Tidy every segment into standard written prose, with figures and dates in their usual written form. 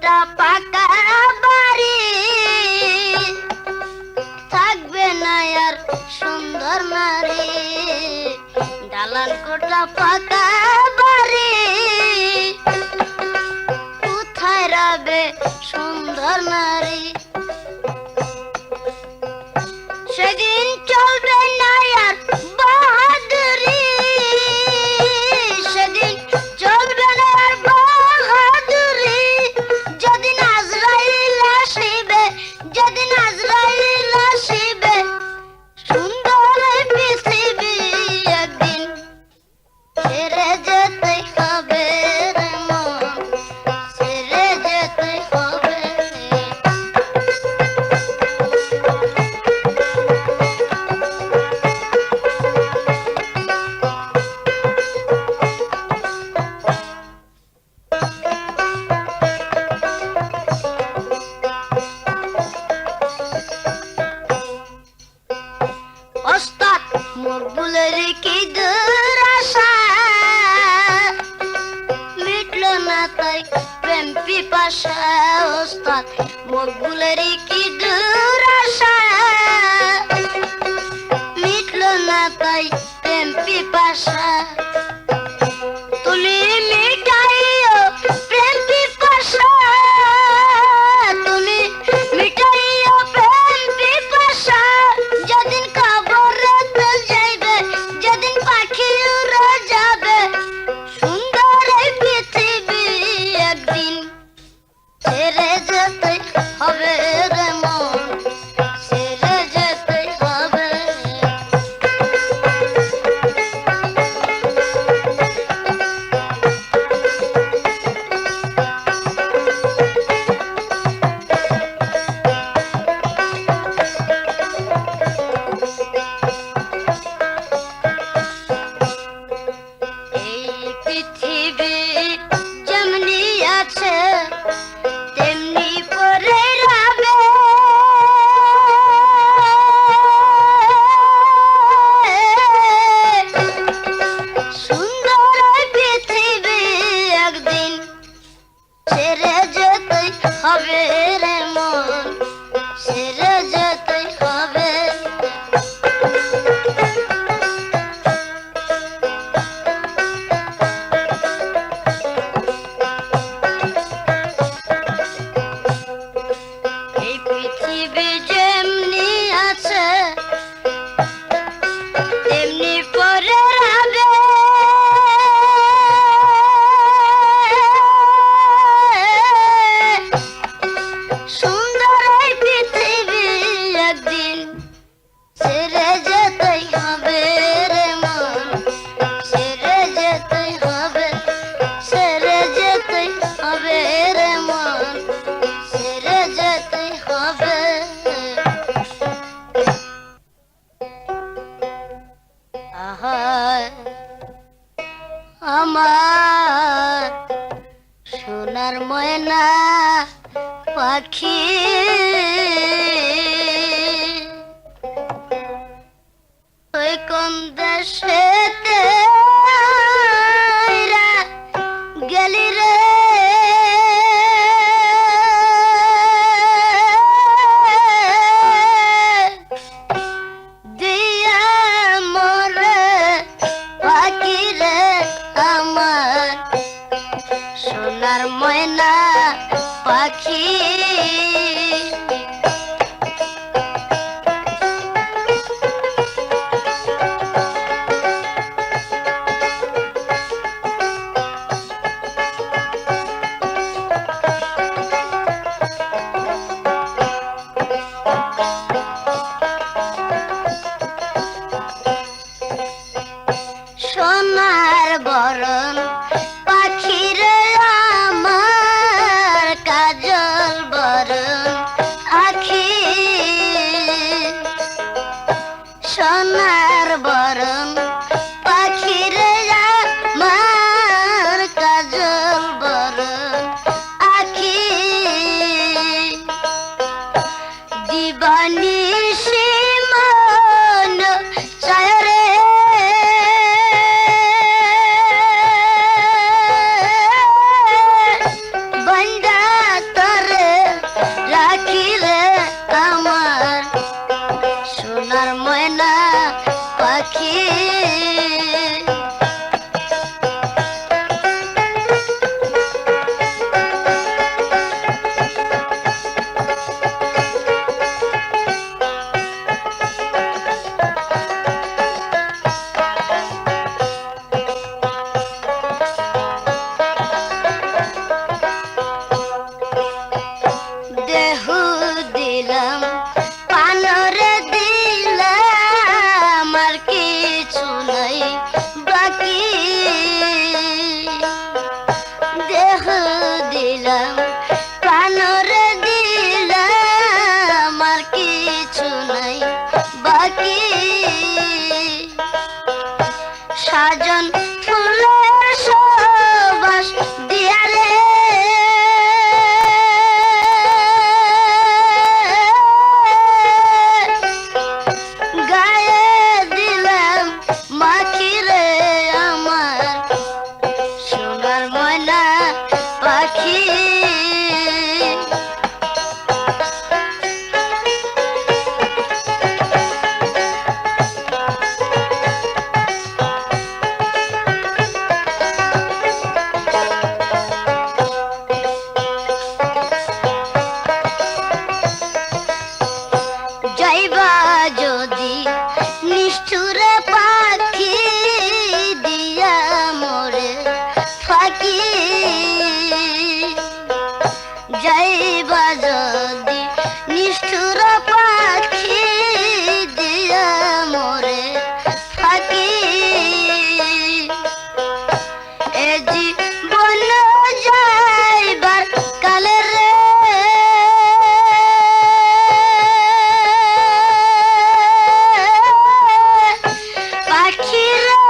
কোঠা পাকা বাড়ি, থাকবে না আর সুন্দর নারী। দালান কোঠা পাকা বাড়ি, কোথায় রবে সুন্দর নারী। সেদিন চলবে না আর বাহাদুরি, সেদিন চলবে না আর বাহাদুরি। যেদিন আজরাইল আসিবে, যেদিন আজরাইল আসিবে, সুন্দর পৃথিবী একদিন ছেড়ে যেতে হবে রে মন, ছেড়ে যেতে হবে। ওস্তাদ মকবুলের কি দুরাশা, মিটলো না তাই প্রেম পিপাসা। ওস্তাদ মকবুলের কি দুরাশা, মিটলো না তাই প্রেম পিপাসা। তুমি মিটাইও প্রেম পিপাসা, তুমি মিটাইও প্রেম পিপাসা। যেদিন কবরে যাইবে, যেদিন পাখি উড়ে যাবে, সুন্দর এই পৃথিবী একদিন ছেড়ে যেতে হবে রে মন, ছেড়ে যেতে হবে। এই পৃথিবী যেমনি আছে তেমনি পরে রবে, সুন্দর এই পৃথিবী একদিন ছেড়ে যেতে হবে রে মন, ছেড়ে যেতে হবে। এই পৃথিবী যেমনি আছে তেমনি পরে রবে, সুন্দর এই পৃথিবী একদিন ছেড়ে যেতে হবে রে মন, ছেড়ে যেতে হবে, ছেড়ে যেতে হবে রে মন, ছেড়ে যেতে হবে। আহা আমার সোনার ময়না পাখি, ওই কোন দেশেতে গেলি রে, দিয়া মরে পাখি রে আমার সোনার ময়না পাখি। সোনার বরণ পাখি রে আমার, কাজল বরণ থাকি যাইবা যদি নিষ্ঠুর পাখি দিয়া মোরে থাকি এ জীবন যাইবার কালে রে পাখি রে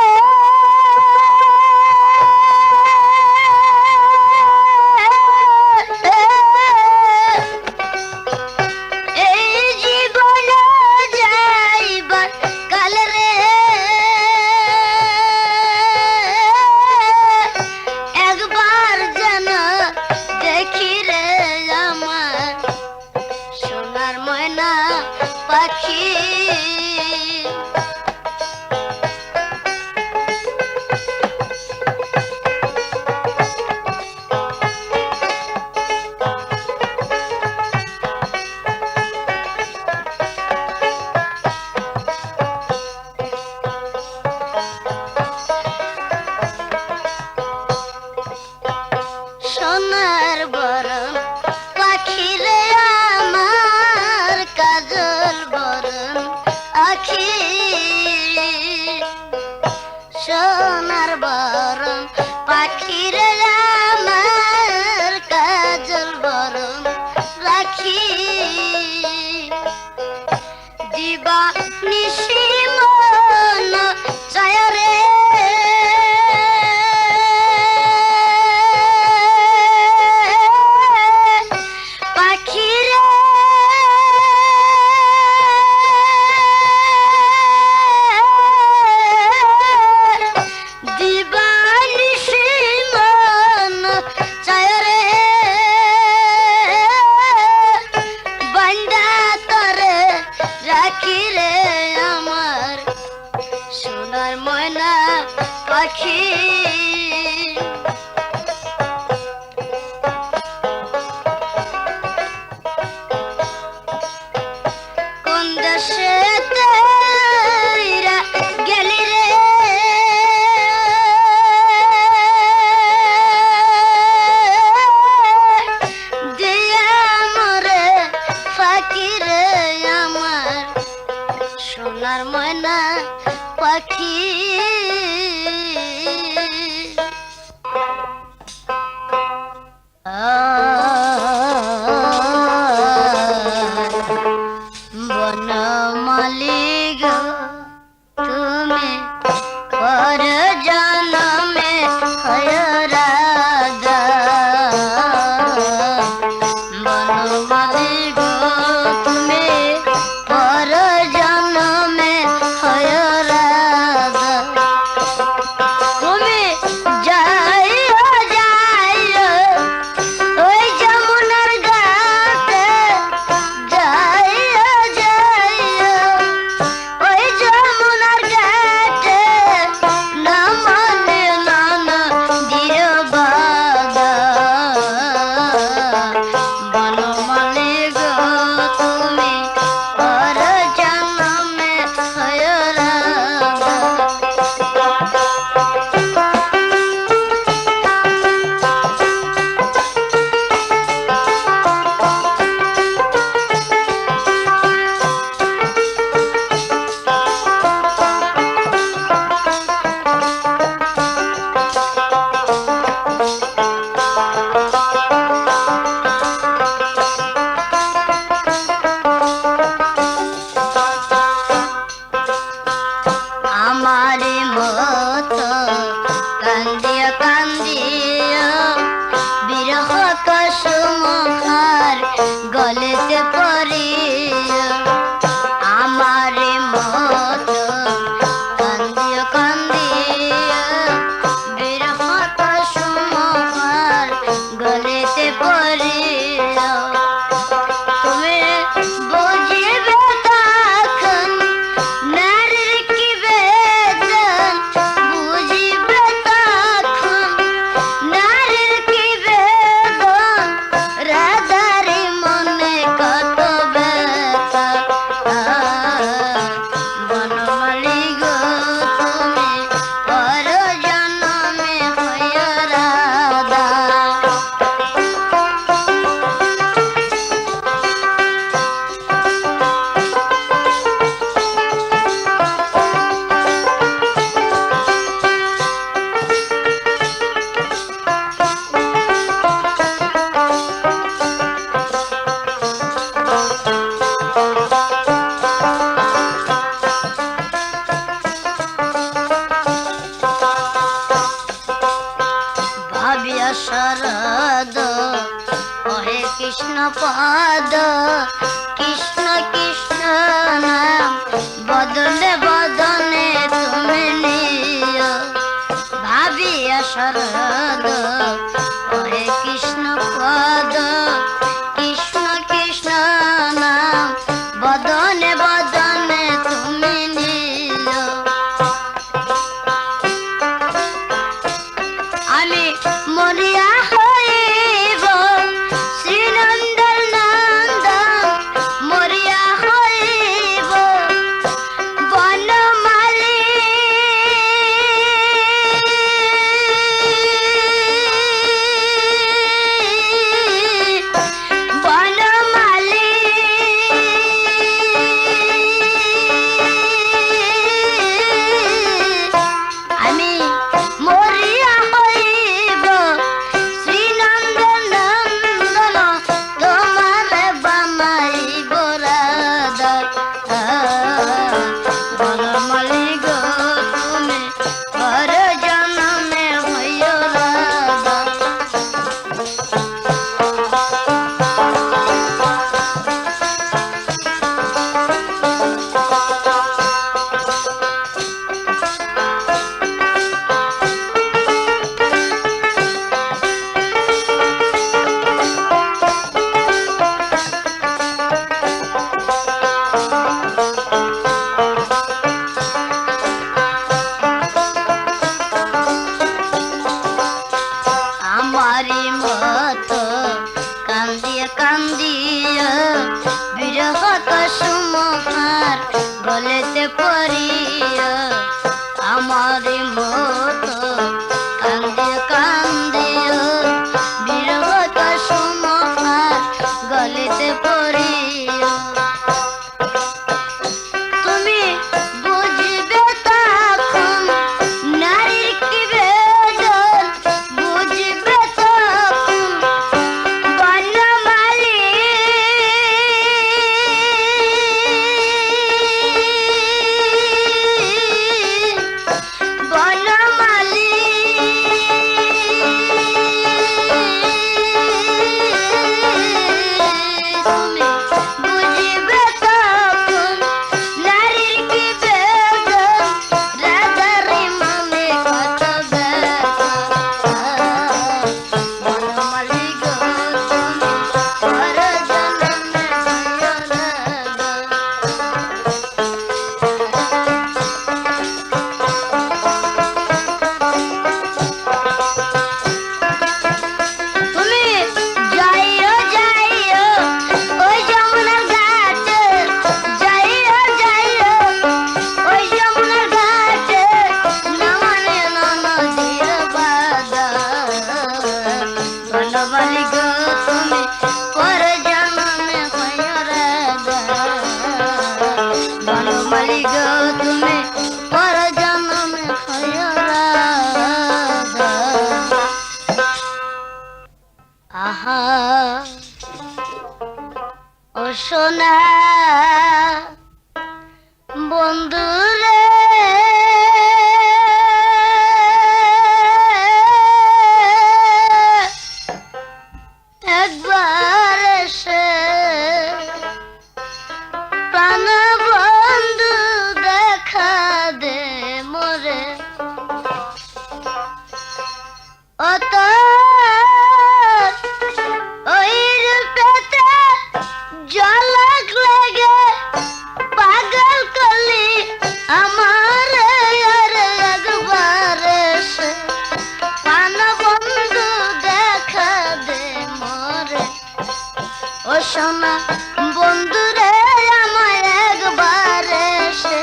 শরদ ওহে কৃষ্ণ পদ কৃষ্ণ কৃষ্ণ নাম বদনে বদনে তুমি নিও ভাবিয়া শরদ ওহে কৃষ্ণ পদ কৃষ্ণ কৃষ্ণ নাম বদনে বদনে তুমি নিও আমি মরিয়া হইব শ্রীনন্দন নন্দন মরিয়া হইব বনমালী বনমালী আমি মরিয়া হইব শ্রীনন্দন নন্দন তোমার বানাইব রাধা বনমালী গো তুমি পর জন্মে হইও রাধা আমারি মতো কান্দিয়া কান্দিয়া বিরহ কসমহার গলেতে পড়িয়া আমারি মতো কান্দিয়া কান্দিয়া বিরহ কসমহার গলেতে পড়িয়া তুমি বুঝবে তখন নারীর কি বেদন বুঝবে তখন বনমালী বনমালী তুমি বুঝবে তখন নারীর কি বেদন রাধারি মনে কত ব্যথা বনমালী গো তুমি পর জন্মে হইও রাধা তুমি যাইও যাইও ওই যমুনার ঘাটে যাইও যাইও ওই যমুনার ঘাটে নমনে নদীর বাদা বনমালী গো তুমি পর জন্মে হইও রাধা বনমালী গো তুমি পর জন্মে হইও রাধা আহা ও সোনা বন্ধুরে একবার এসে প্রাণ বন্ধু দেখা দে মোরে অত ওই রূপেতে ঝলক লেগে পাগল করলি আমার আরে একবার এসে প্রাণ বন্ধু দেখা দে মোরে ও সোনা বন্ধুরে আমায় একবার এসে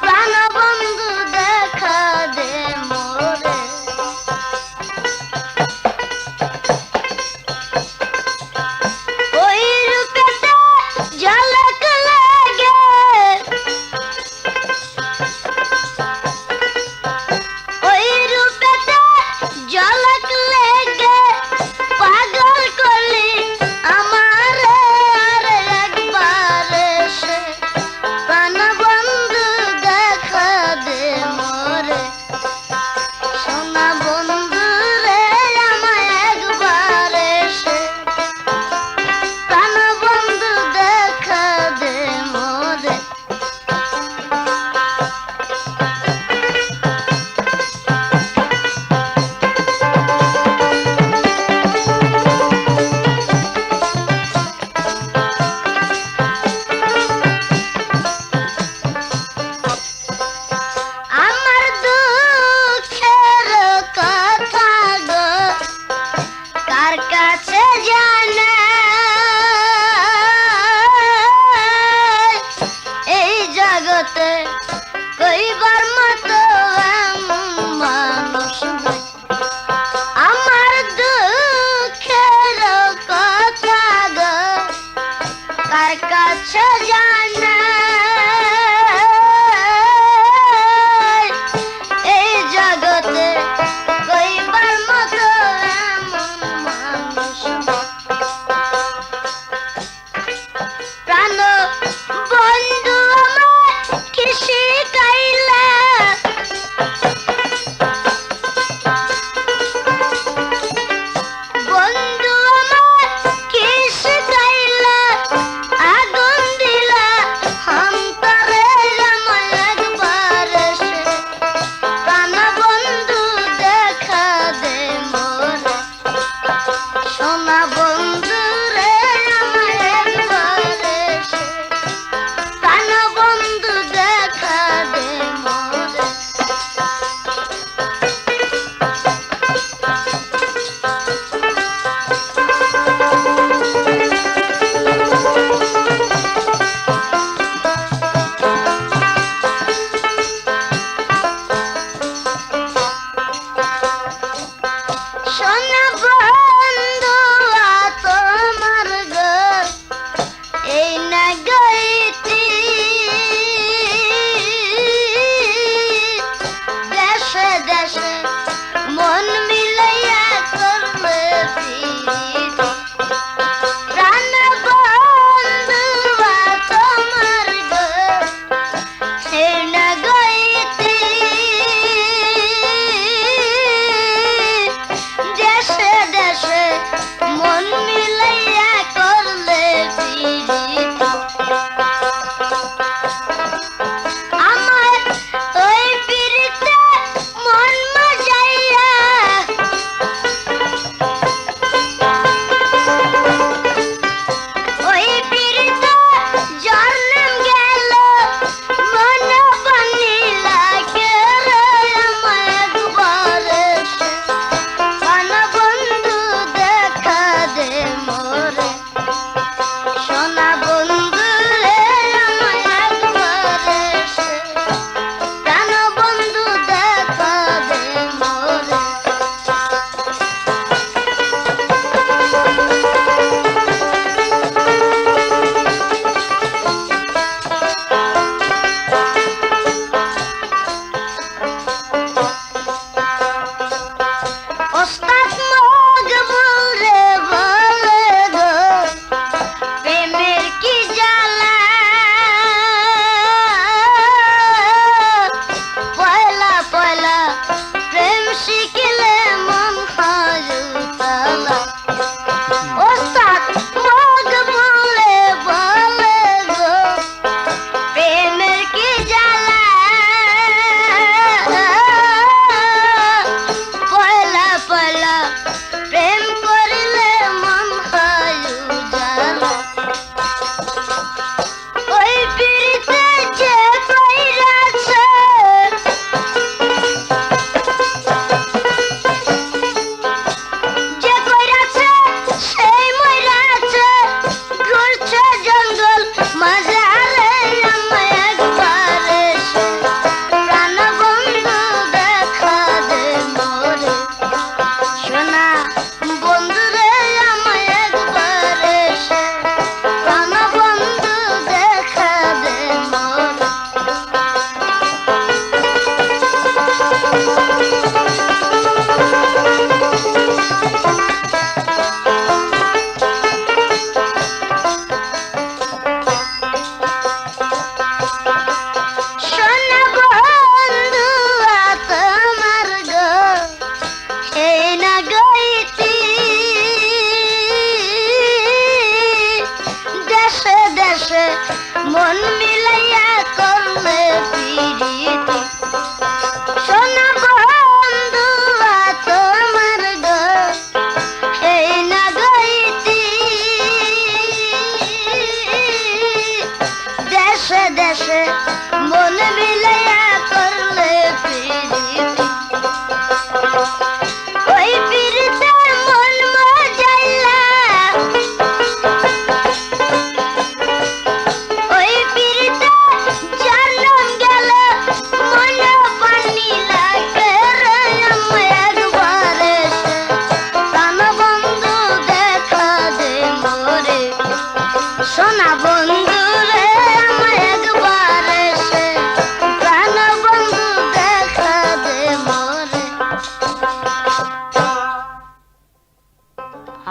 প্রাণ বন্ধু দেখা দে মোরে ওই রূপেতে ঝলক লাগে ওই রূপেতে ঝলক লেগে পাগল করলি আমার আরে একবার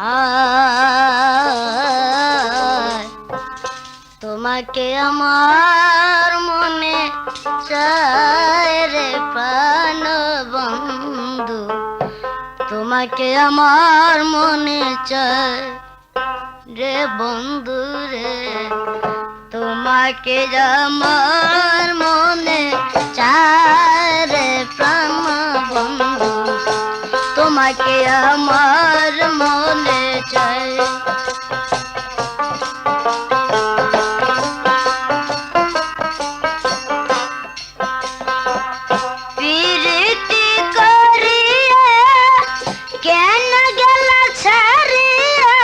হায় তোমাকে আমার মনে চায় রে প্রাণ বন্ধু, তোমাকে আমার মনে চায় রে বন্ধু রে, তোমাকে আমার মনে চায় রে প্রাণ বন্ধু, তোমাকে আমার মনে চায়। প্রীতি করিয়া কেন গেলা ছাড়িয়া,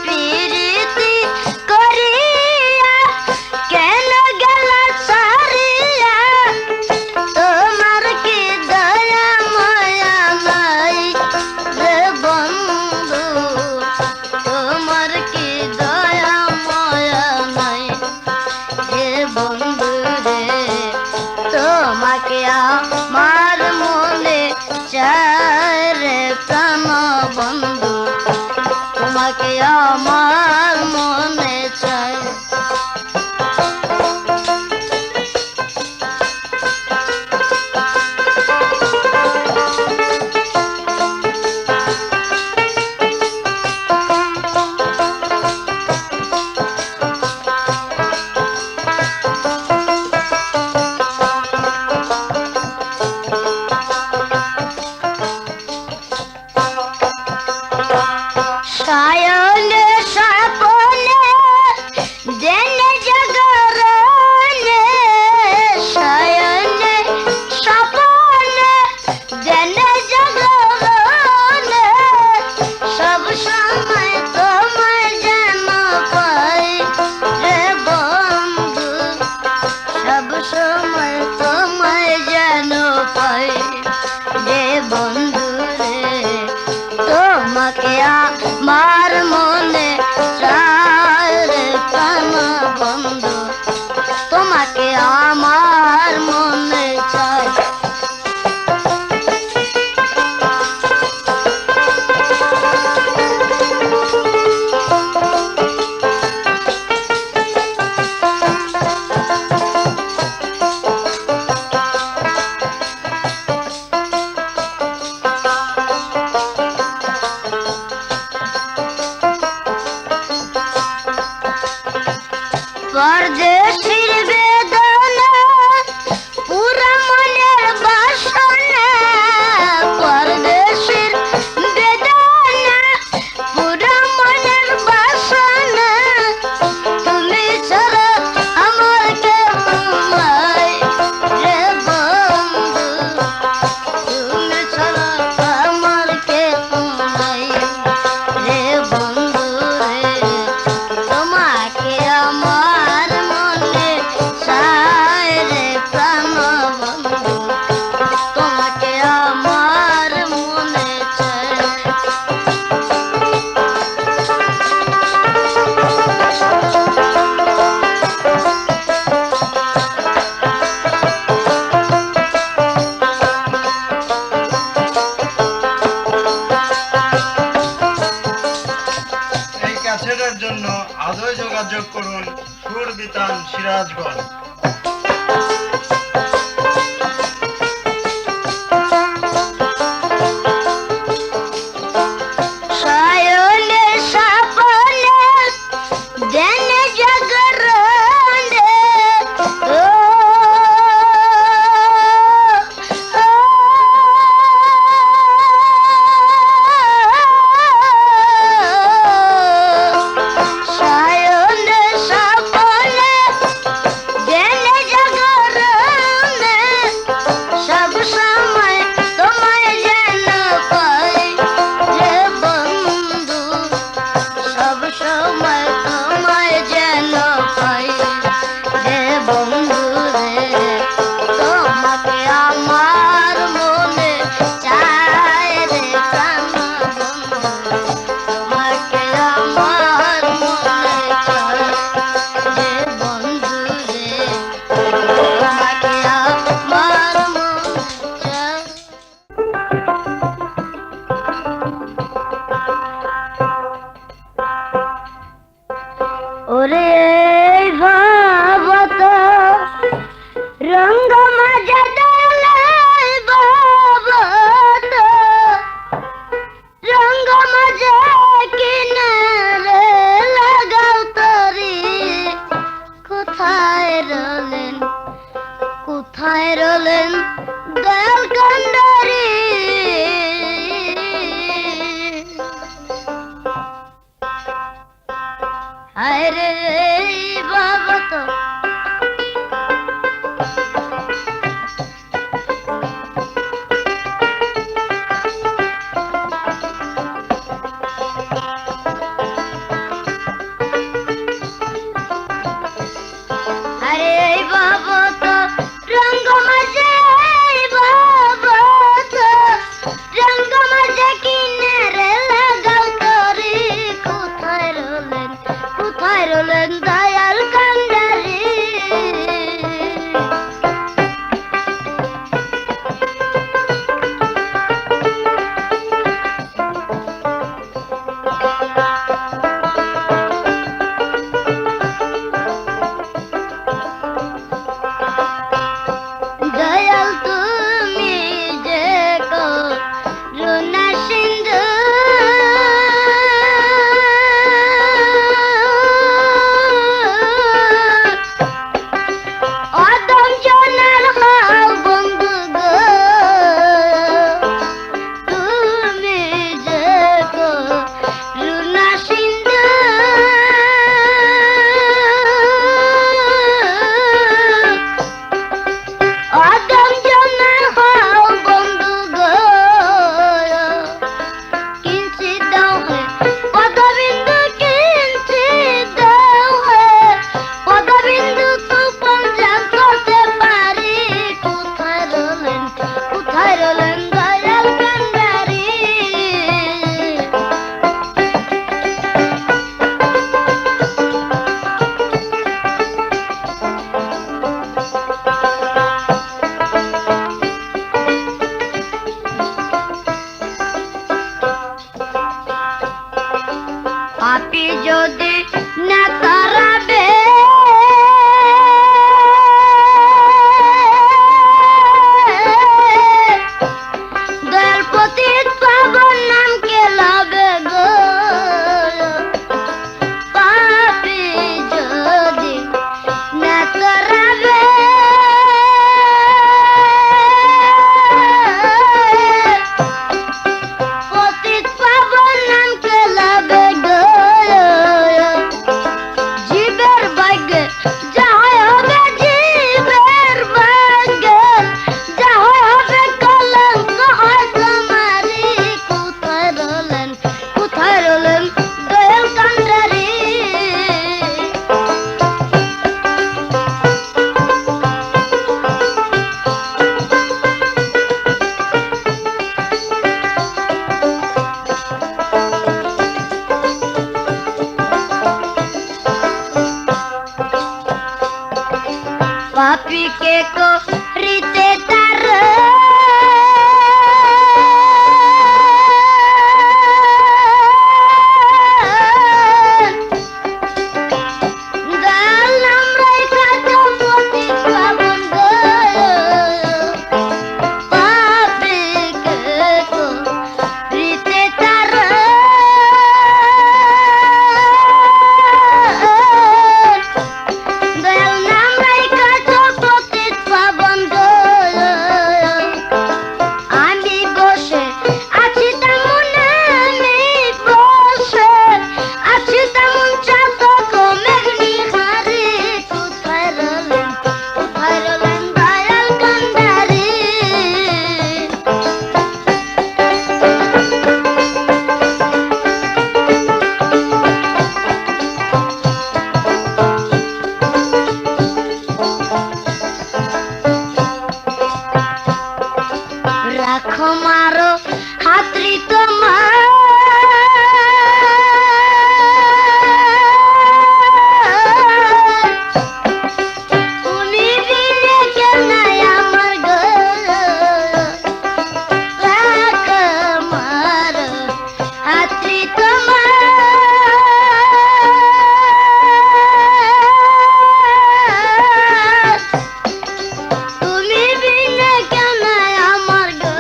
প্রীতি করিয়া কেন গেলা ছাড়িয়া, তোমার কি দয়া মায়া নাই রে বন্ধু, তোমার কি দয়া মায়া নাই রে বন্ধু রে, তোমাকে আমার মনে চায় রে প্রাণ বন্ধু, তোমাকে আমার মনে চায়। সায়নে স্বপনে জেনে জাগরণে, সায়নে স্বপনে জেনে জাগরণে, সব সময় তোমায় যেন পাই রে বন্ধু, সব সময় তোমায় যেন পাই রে বন্ধু রে, তোমাকে আমার মনে চায় রে প্রাণ বন্ধু, তোমাকে আমার মনে চায়। পরদেশীর বেদনা পুরা মনের বাসনা, পরদেশীর বেদনা পুরা মনের বাসনা, তুমি ছাড়া আমার কেউ নাই রে বন্ধু, তুমি ছাড়া আমার কেউ নাই রে বন্ধু রে, তোমাকে আমার মনে চায় রে প্রাণ বন্ধু, তোমাকে আমার মনে চায়। এই ক্যাসেটের জন্য আজই যোগাযোগ করুন সুর বিতান সিরাজগঞ্জ। সায়নে স্বপনে জেনে জাগরণে, ও সায়নে স্বপনে পাপি যদি না তারাবে দয়াল পতিত পাবন নাম কে লাবে গো পাপি যদি না তারাবে পতিত পাবন নাম কে লাবে গো জীবের ভাগ্যে যা হবে জীবের ভাগ্যে যা হবে কলঙ্ক হয় তোমারি কোথায় রলেন দয়াল কান্ডারি पापी के को रीते तर दाल नम्राई खातो पोती पावन गो पापी के को रीते तर দয়াল নাম রাইখা পতিত পাবন গো আমি বসে আছি তেমন আমি বসে আছি তেমন চাতক মেঘনি হারি কোথায় রলেন দয়াল কান্ডারি রাখো মারো হাতরি তোমার তুমি দিলে কেউ নাই আমার গো রাখো মারো হাতরি তোমার তুমি বিনে কেউ নাই আমার গো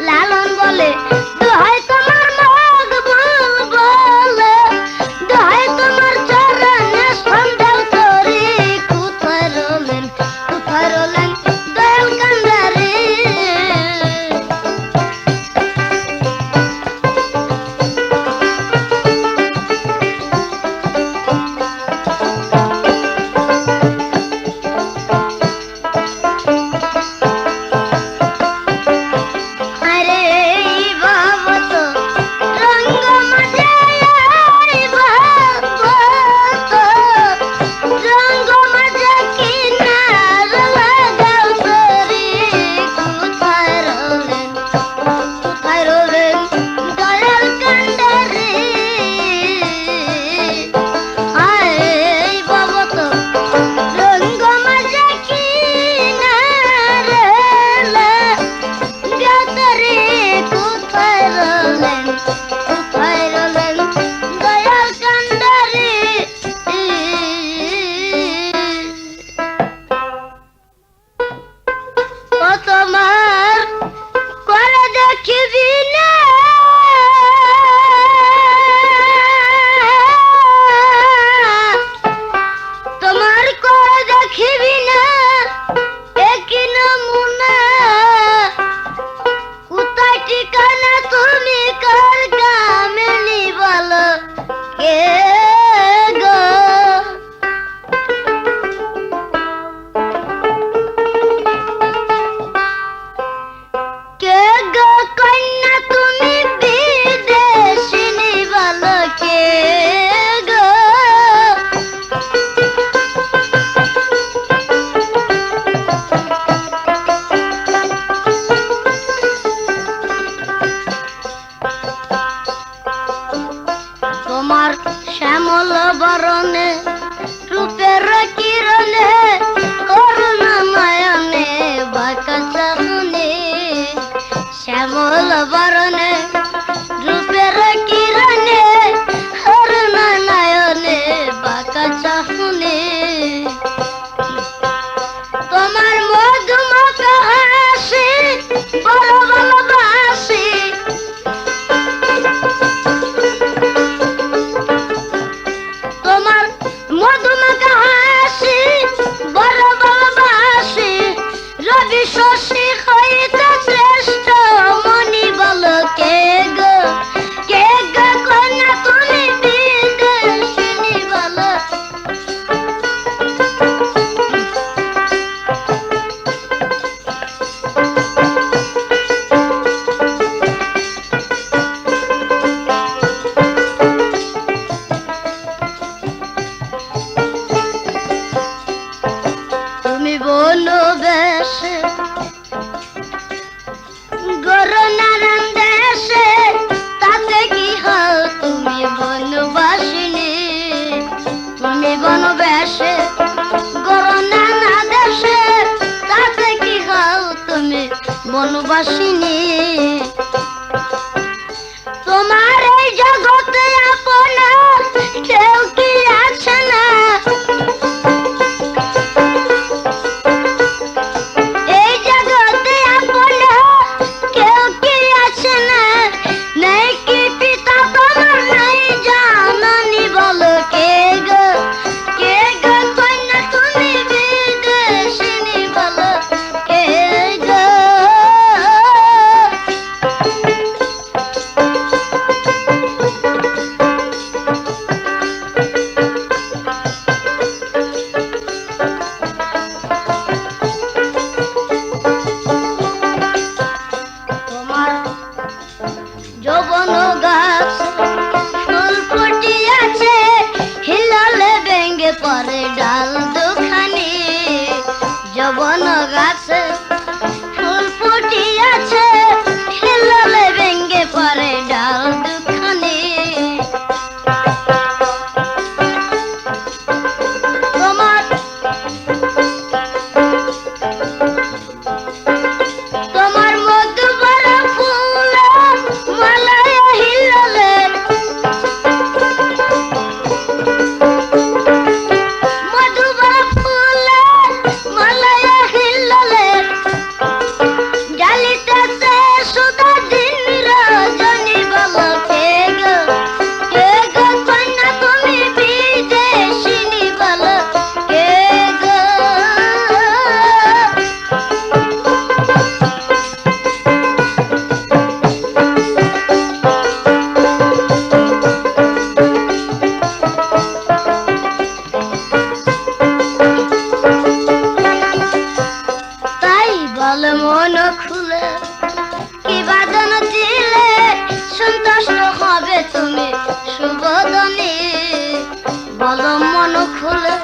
লালন বলে দোহাই তোমার মকবুল বলে দোহাই তোমার চরণে সন্ধান করি কোথায় রলেন দয়াল কান্ডারি আরে এই বাবা তো রঙ্গ মাঝে এই বাবা তো রঙ্গ মাঝে কিনার লাগাও সরি কোথায় রলেন দয়াল কান্ডারি এই বাবা তো রঙ্গ মাঝে কিনার গাতরে কোথায় রলেন দয়াল কান্ডারি ও তোমার করে দেখিবি না তোমার করে দেখিবি না একই নমুনা কোথায় ঠিকানা তুমি কার কামেলি বলো কে গো কে গো কন্যা তুমি বিদেশিনী বলো কে গো তোমার শ্যামল বরণে রূপের কিরণে করুণা নয়নে বাঁকা চাহনি শ্যামল বরণে রূপের কিরণে বাসিনী তোমার এই জগতে আপনা কেউ কি আছে না এই জগতে আপনা কেউ কি আছে না নেই কি পিতা তোমার নাই জাননি বলো কে গো কন্যা তুমি বিদেশিনী বলো কে গো তোমার যৌবন গাছ ফুল ফুটিয়াছে হিলালে ভেঙ্গে পড়ে ডাল দুখানি যৌবন গাছ ফুল ফুটিয়াছে হিলালে ভেঙ্গে পড়ে ডাল দুখানি তোমার তোমার মধুবর ফুল মালায় হিলালে মধুবর ফুল মালায় হিলালে জালিতেছে সুধা দিন রজনী বলো কে গো কন্যা তুমি বিদেশিনী বলো কে গো তাই বল মন খুলে কি বাদন দিলে সন্তুষ্ট হবে তুমি সুবদনী বল মন খুলে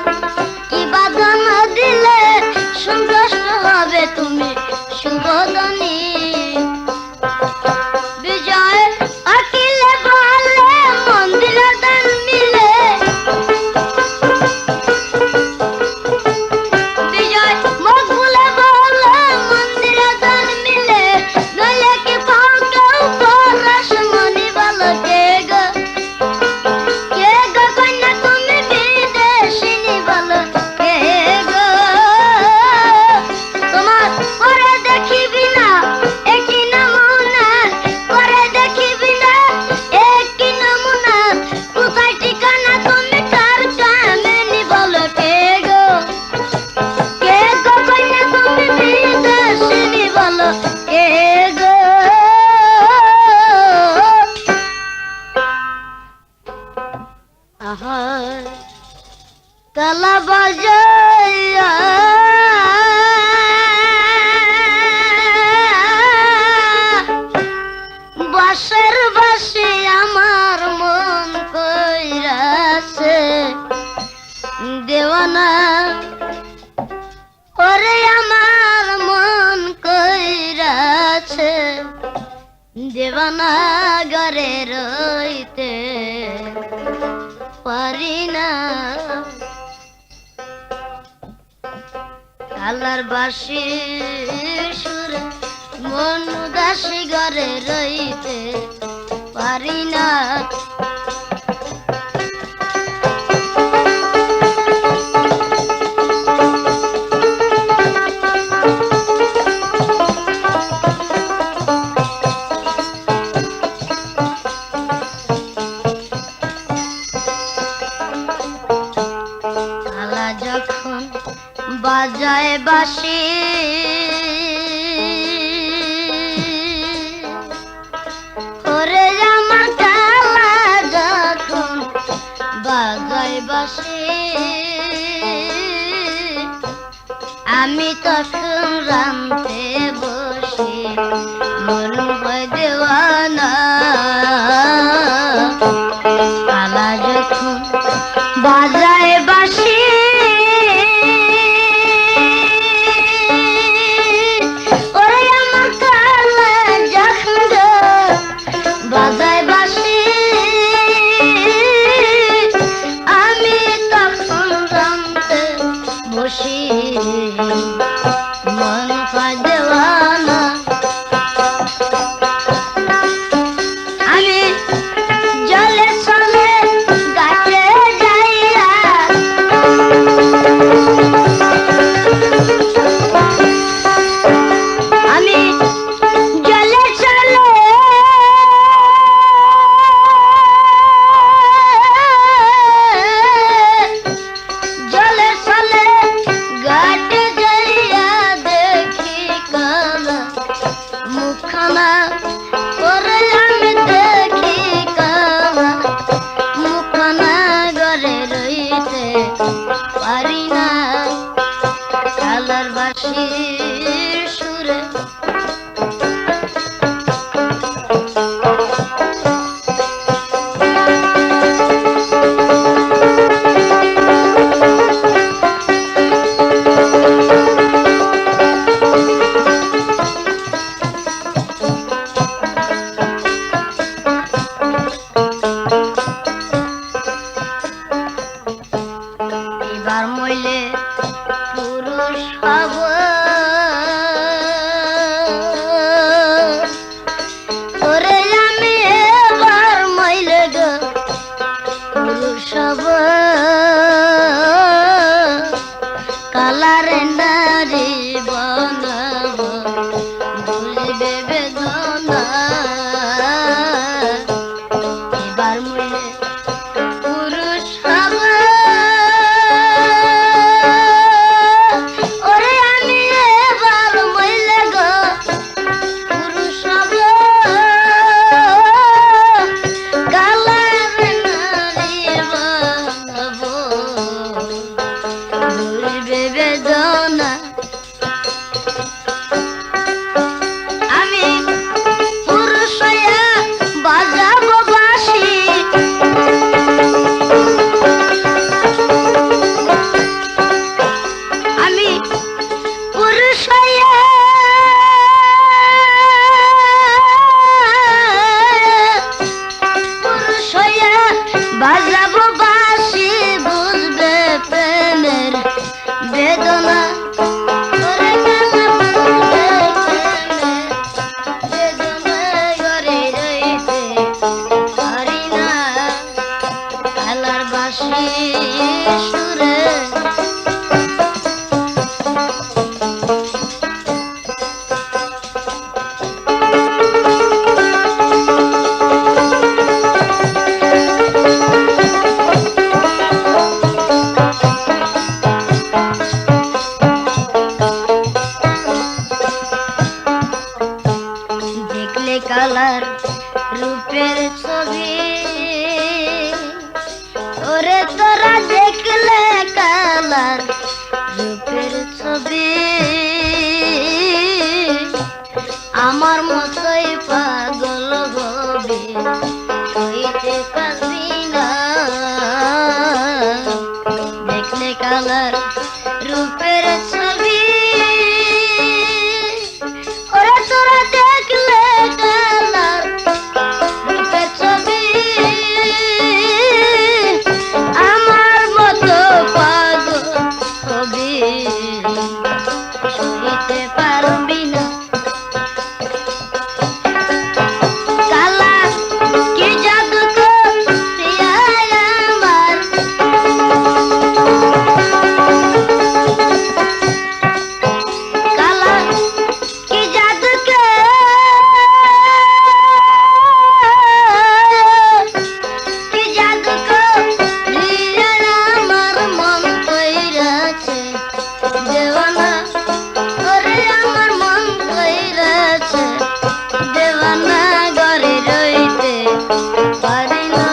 কি বাদন দিলে সন্তুষ্ট হবে তুমি সুবদনী বিজয় আকিলে বলে মন্দির দান মিলে বিজয় মকবুলে বলে মন্দির দান মিলে নইলে কি পাও কেউ পরশমণি বলো কে গো কন্যা তুমি বিদেশিনী বলো কে গো তোমার পরে দেখিবি না একই নমুনা পরে দেখিবি না একই নমুনা কোথায় ঠিকানা তুমি কার কামেনি বলো কে গো কন্যা তুমি বিদেশিনী বলো কে গো আহা কালা বাজাইয়া বাঁশের বাঁশি আমার মন কইরাছে দেওয়ানা ওরে আমার মন কইরাছে দেওয়ানা ঘরে রইতে পারি না কালার বাসি সুরে মন উদাসী ঘরে রইতে পারি না কালা যখন বাজায় বাঁশি ওরে আমার কালা যখন বাজায় বাঁশি আমি তখন রামতে বসি মন হয় দেওয়ানা কালা যখন বাজায় বাঁশি ওরে আমার কালা যখন বাজায় বাঁশি আমি তখন রামতে বসি মন হয় দেওয়ানা কালার রূপের ছবি ওরে তোরা দেখলে কালার রূপের ছবি আমার মতোই পাগল হবি হইতে পারবি না দেখলে কালার রূপের ছবি ওরে তোরা দেখলে কালার রূপের ছবি আমার মতো পাগল হবি হইতে পারবি না কালা কি জাদু করিয়া আমার কালা কি জাদু কি জাদু করিয়া আমার মন কইরাছে দেওয়ানা ওরে আমার মন কইরাছে দেওয়ানা ঘরে রইতে পারি না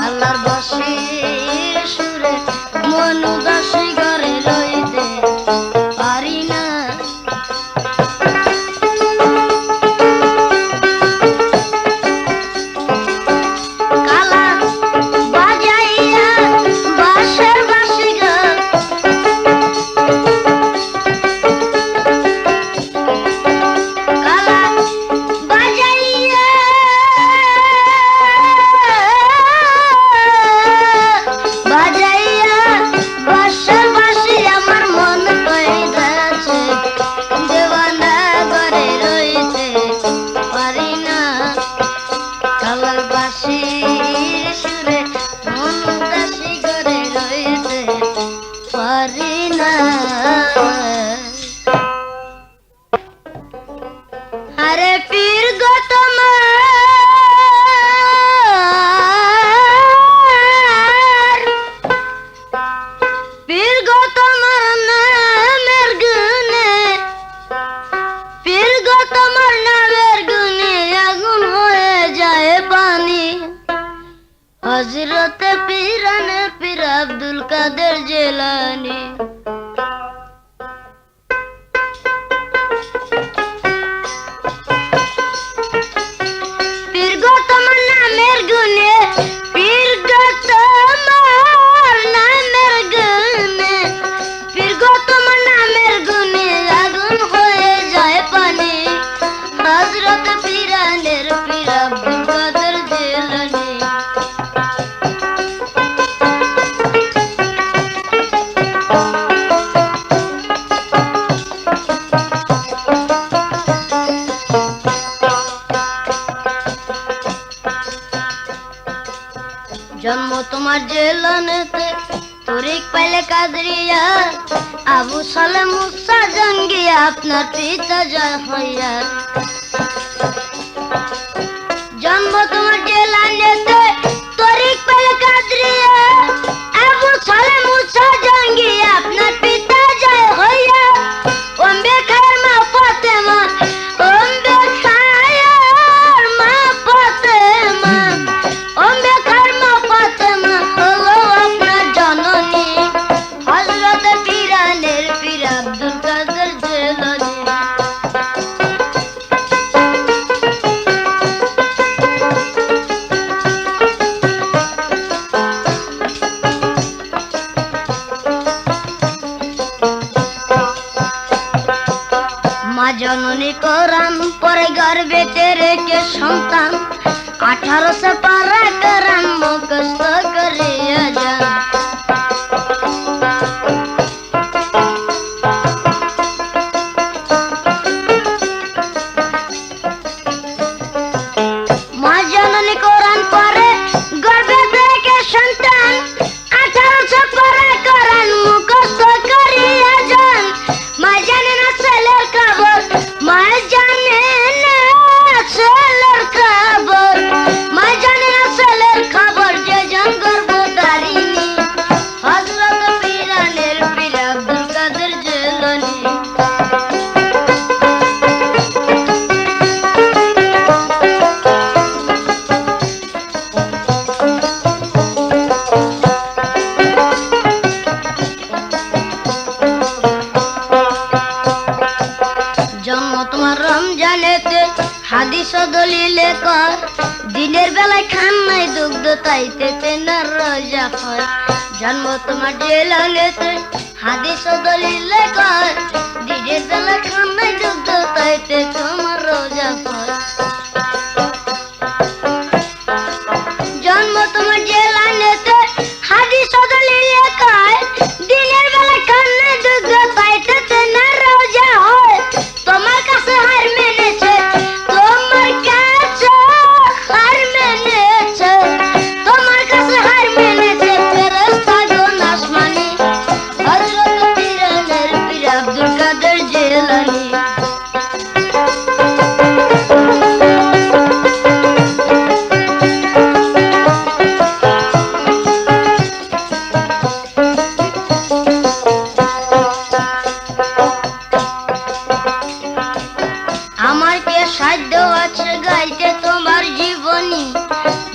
আল্লাহর বাঁশির সুরে মন উদাসী ঘরে রইতে পারি না কালা বাজাইয়া বাঁশের বাঁশি গান কালা বাজাইয়া বাজাইয়া বাঁশের বাঁশি আমার মন কইরাছে দেওয়ানা ঘরে রইতে পারি না কালার বাঁশির সুরে মন উদাসী ঘরে রইতে পারি না আরে পীর গো তোমার পীর গো তোমার নামের গুণে পীর গো তোমার নামের গুণে আগুন হয়ে যায় পানি হযরতে পীরানে পীর আব্দুল কাদের জিলানী পীর গো তোমার নামের গুণে পীর গো তোমার নামের গুণে পীর গো তোমার নামের গুণে আগুন হয়ে যায় পানি হযরত পীরানের পীর আব্দুল কাদের জিলানী জন্ম তোমার জেলানেতে তরিক পাইলে কাদরিয়া আবু সালে মুসা জঙ্গিয়া আপনার পিতা জয় হইয়া জন্ম তোমার জেলানেতে তরিক পাইলে কাদরিয়া আবু সালে মুসা জঙ্গিয়া আপনার পিতা জয় হইয়া ওম্বে খায়ের মা ফাতেমা ওম্বে খায়ের মা ফাতেমা ওম্বে খায়ের মা ফাতেমা হলো আপনার জননী হযরত পীরানের পীর আব্দুল কাদের জিলানী মা জননী কোরআন পরে গর্ভেতে রেখে সন্তান 1800 পারা কোরআন মুখস্থ করিয়া যান মা জননী কোরআন পরে গর্ভেতে রেখে সন্তান 1800 পারা কোরআন মুখস্থ করিয়া যান মা জানে না ছেলের খবর মা জানে না ছেলের খবর মা জানে না ছেলের হাদিস ও দলিলে কর দিনের বেলায় খান নাই দুগ্ধ তাইতে না রোজা ফল জন্ম তোমার জেলানেতে হাদিস ও দলিলে কর দিনের বেলায় খান নাই দুগ্ধ তাইতে তোমার রোজা ফল জন্ম তোমার জেলানেতে হাদিস ও দলিলে কর দিনের বেলায় খান নাই দুগ্ধ তাইতে না রোজা হয় তোমার কাছে হার মেনেছে তোমার কাছে হার মেনেছে তোমার কাছে হার মেনেছে ফেরেশতা গণ আসমানি হযরত পীরানের পীর আব্দুল কাদের জিলানী আমার কে সাধ্য আছে গাইতে তোমার জীবনী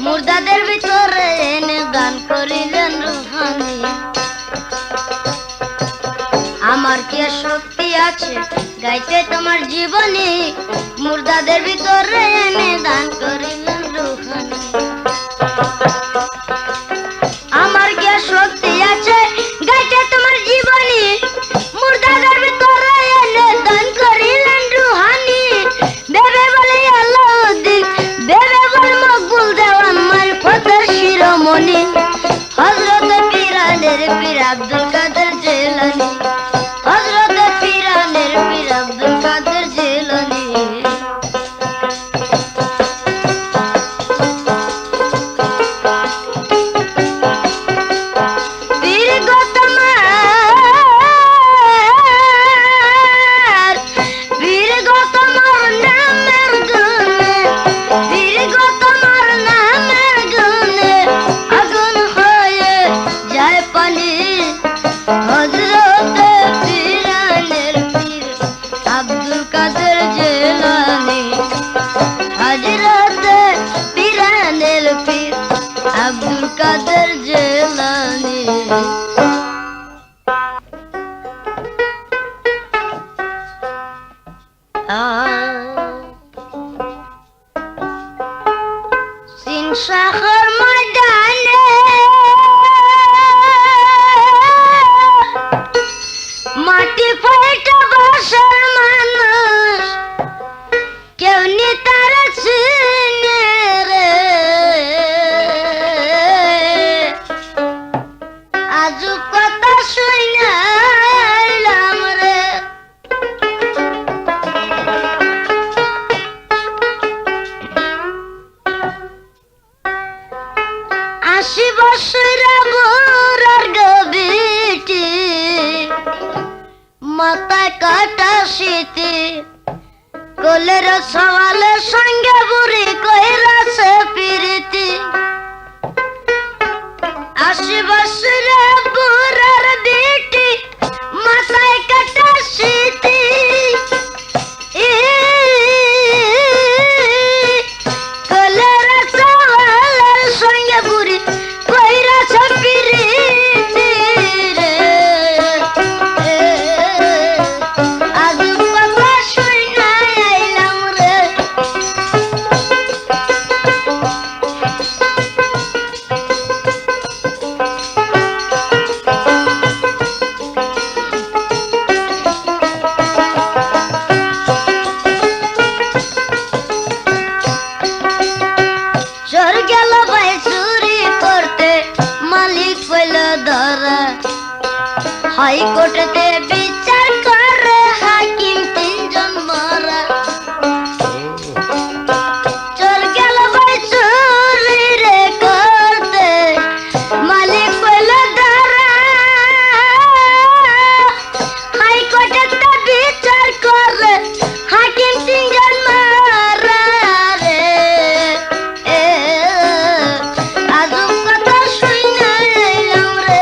মুর্দাদের ভিতরে এনে দান করিলেন রুহানি আমার কে শক্তি আছে গাইতে তোমার জীবনী মুর্দাদের ভিতরে এনে দান করিলেন রুহানি আমার কে শক্তি আছে গাইতে তোমার জীবনী মুর্দাদের ভিতরে এনে দান করিলেন রুহানি বেবে বলে আল্লাউদ্দিন বেবে বলে মকবুল দেওয়ান মারফতের শিরোমণি হযরত পীরানের পীর আব্দুল কাদের জিলানী হযরত পীরানের পীর আব্দুল কাদের জিলানী পীর গো তোমার পীর গো তোমার নামের গুণে পীর গো তোমার নামের গুণে আগুন হয়ে যায় পানি হযরত পীরানের পীর আব্দুল কাদের জিলানী হযরত পীরানের পীর আব্দুল কাদের জিলানী সিন শহর ময়দানে মাটি ফাইটা বসার মানুষ কেউ নি তার চিনে রে আজু কথা শুনাইলাম রে আশি বছরা বুড়ার গবিটি মাথায় কাটা শীতি কোলের সওয়ালের সঙ্গে বুড়ি কইরাছে প্রীতি আশি বছরা বুড়ার বেটি মাথায় কাটা শীতি কোলের সওয়ালের সঙ্গে বুড়ি কইরাছে প্রীতি রে আজু কথা শুনাইলাম রে চোর গেল ভাই চুরি করতে মালিক পেল ধরা হাইকোর্টেতে বিচার করে হাকিম তিনজন মারা চোর গেল ভাই চুরি রে করতে মালিক পেল ধরা হাইকোর্টেতে বিচার করে হাকিম তিনজন মারা রে আজব কথা শুনাইলাম রে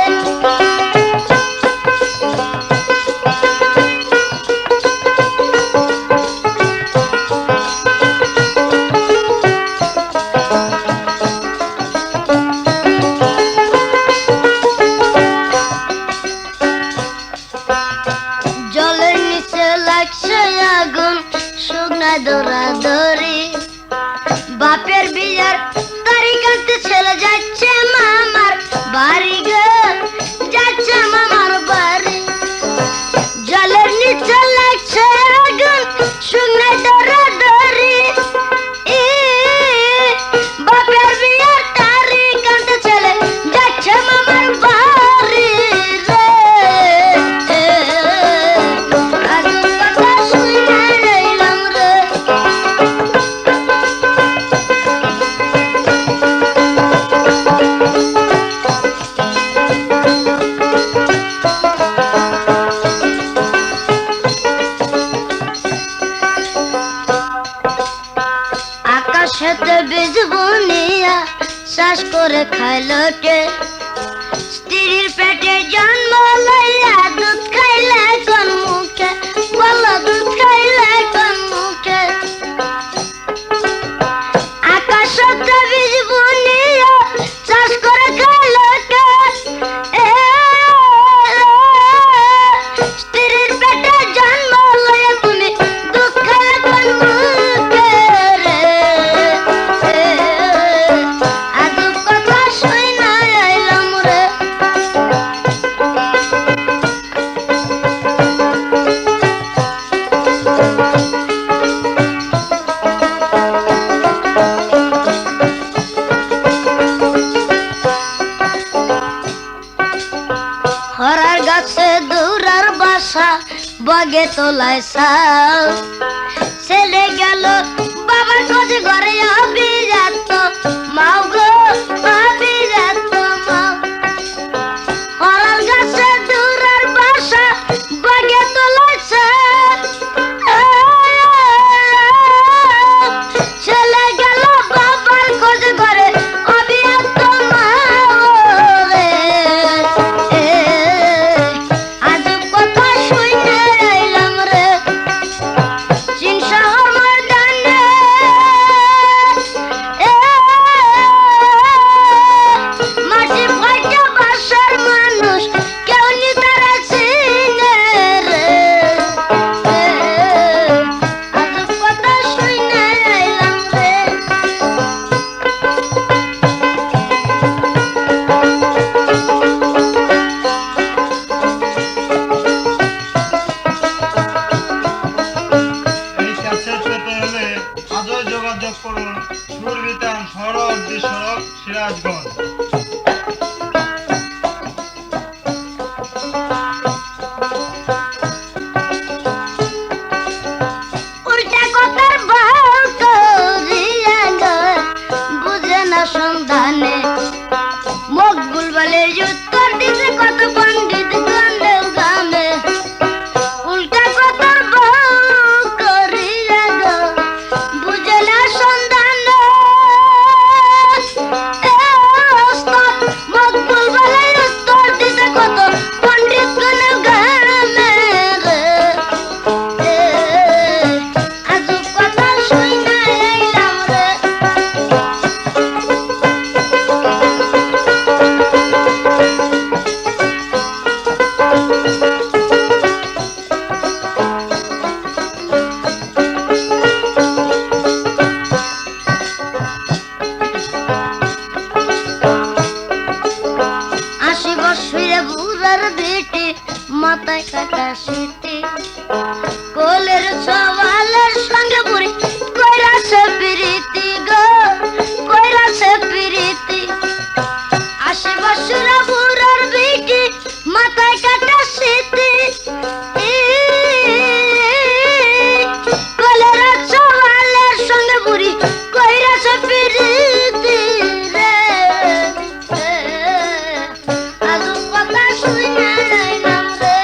আকাশেতে বীজ বুনিয়া চাষ করে খাইলো কে স্ত্রীর পেটে জন্ম লইয়া দুধ খাইলে কোন মুখে বলো দুধ খাইলে কোন মুখে আকাশেতে বীজ বুনিয়া চাষ করে খাইলো কে স্ত্রীর পেটে জন্ম লইয়া তুমি দুধ খাইলে কোন মুখে রে আদু কথা শুই না আইলাম রে হরার গাছে দৌড়ার বাসা বাগে তোলায় সাল ছেলে গেল বাবার খোঁজ ঘরে অভিজাত মাও গো অভিজাত মাও হরার গাছে দৌড়ার বাসা বাগে তোলায় সাল ছেলে গেল বাবার খোঁজ ঘরে অভিজাত মাও রে আজব কথা শুইতে আইলাম রে চীন শহর ময়দানে মাটি ফাইটা বাসার মানুষ কেউ নি তারা চিনে রে আজব কথা শুইতে আইলাম রে এই ক্যাসেট পেতে হলে আজই যোগাযোগ করুন সুরবিতান সড়ক সড়ক সিরাজগঞ্জ। উল্টা কথার বউ করিয়া গো বুঝে না সন্ধানে মকবুল বলে উত্তর দিতে কত পণ্ডিত গন্ডেও গামে উল্টা কথার বউ করিয়া গো বুঝে না সন্ধানে ওস্তাদ মকবুল বলে উত্তর দিতে কত পণ্ডিত গন্ডেও গামে রে আজব কথা শুই না আইলাম রে আশি বছরে বুড়ার বেটি মাথায় কাটা সিটি কোলের সওয়ালের সঙ্গে বুড়ি কইরাছে প্রীতি গো কইরাছে প্রীতি আশি বছরে বুড়ার বেটি মাথায় কাটা সিটি কোলের সওয়ালের সঙ্গে বুড়ি কইরাছে প্রীতি রে আজব কথা শুই না আইলাম রে